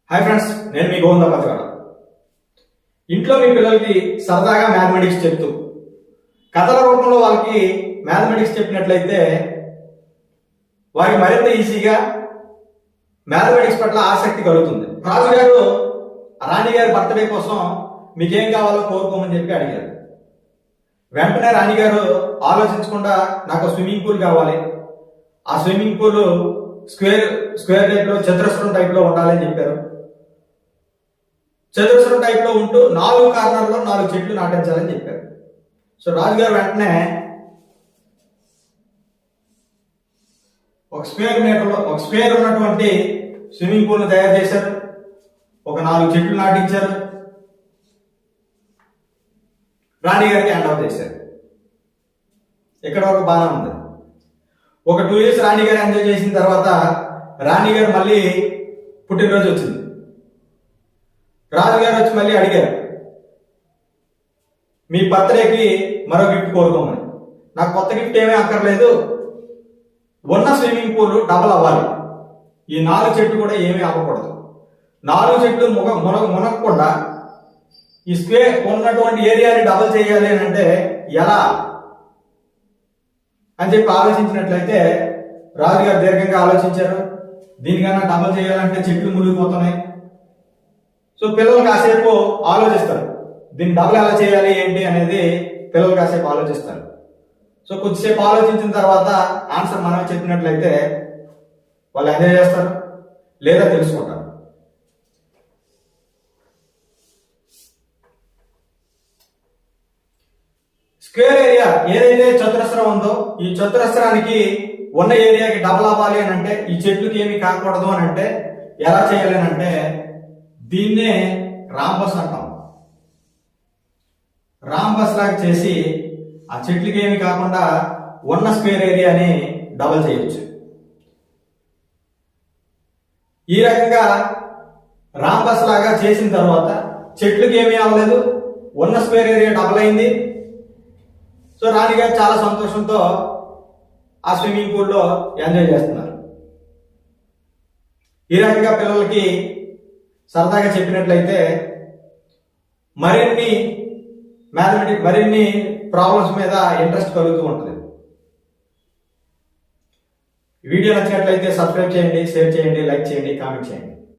Hi friends, నేను మీ గోవింద పత్రిక. ఇంట్లో మీ పిల్లలకి సరదాగా మ్యాథమెటిక్స్ చెప్తూ కథల రూపంలో వాళ్ళకి మ్యాథమెటిక్స్ చెప్పినట్లయితే వారికి మరింత ఈజీగా మ్యాథమెటిక్స్ పట్ల ఆసక్తి కలుగుతుంది. రాజుగారు రాణిగారి బర్త్డే కోసం మీకేం కావాలో కోరుకోమని చెప్పి అడిగారు. వెంటనే రాణిగారు ఆలోచించకుండా నాకు స్విమ్మింగ్ పూల్ కావాలి, ఆ స్విమ్మింగ్ పూల్ స్క్వేర్ టైప్ లో చతురస్రం టైప్ లో ఉండాలని చెప్పారు. చతురస్రం టైప్ లో ఉంటూ 4 కార్నర్లో 4 చెట్లు నాటించాలని చెప్పారు. సో రాజుగారు వెంటనే ఒక స్క్వేర్ ఉన్నటువంటి స్విమ్మింగ్ పూల్ తయారు చేశారు. ఒక 4 చెట్లు నాటించారు. రాణి గారికి హ్యాండ్ ఓవర్ చేశారు. ఇక్కడ వరకు బాగా ఉంది. ఒక 2 years రాణి గారు ఎంజాయ్ చేసిన తర్వాత రాణి గారు మళ్ళీ పుట్టినరోజు వచ్చింది. రాజుగారు వచ్చి మళ్ళీ అడిగారు, మీ బర్త్డేకి మరో గిఫ్ట్ కోరుకోమని. నాకు కొత్త గిఫ్ట్ ఏమీ అక్కర్లేదు, ఉన్న స్విమ్మింగ్ పూల్ డబల్ అవ్వాలి, ఈ 4 చెట్లు కూడా ఏమీ అవ్వకూడదు, 4 చెట్లు మునగకుండా ఈ స్క్వేర్ ఉన్నటువంటి ఏరియాని డబల్ చేయాలి అని అంటే ఎలా అని చెప్పి ఆలోచించినట్లయితే రాజుగారు దీర్ఘంగా ఆలోచించారు. దీనికన్నా డబల్ చేయాలంటే చెట్లు మునిగిపోతున్నాయి. సో పిల్లలు కాసేపు ఆలోచిస్తారు, దీన్ని డబుల్ ఎలా చేయాలి ఏంటి అనేది పిల్లలు కాసేపు ఆలోచిస్తారు. సో కొద్దిసేపు ఆలోచించిన తర్వాత ఆన్సర్ మనమే చెప్పినట్లయితే వాళ్ళు ఎంజాయ్ చేస్తారు లేదా తెలుసుకుంటారు. స్క్వేర్ ఏరియా ఏదైతే చతురస్రం ఉందో ఈ చతురస్రానికి ఉన్న ఏరియాకి డబుల్ అవ్వాలి అని అంటే ఈ చెట్లుకి ఏమి కాకూడదు అని అంటే ఎలా చేయాలి అని అంటే దీన్నే రాంబస్ అంటాం. రాంబస్ లాగా చేసి ఆ చెట్లకి ఏమి కాకుండా ఉన్న స్క్వేర్ ఏరియాని డబల్ చేయొచ్చు. ఈ రకంగా రాంబస్ లాగా చేసిన తర్వాత చెట్లకి ఏమీ అవ్వలేదు, ఉన్న స్క్వేర్ ఏరియా డబల్ అయింది. సో రాణిగారు చాలా సంతోషంతో ఆ స్విమ్మింగ్ పూల్లో ఎంజాయ్ చేస్తున్నారు. ఈ రకంగా పిల్లలకి సరదాగా చెప్పినట్లయితే మరిన్ని ప్రాబ్లమ్స్ మీద ఇంట్రెస్ట్ కలుగుతూ ఉంటుంది. వీడియో నచ్చినట్లయితే సబ్స్క్రైబ్ చేయండి, షేర్ చేయండి, లైక్ చేయండి, కామెంట్ చేయండి.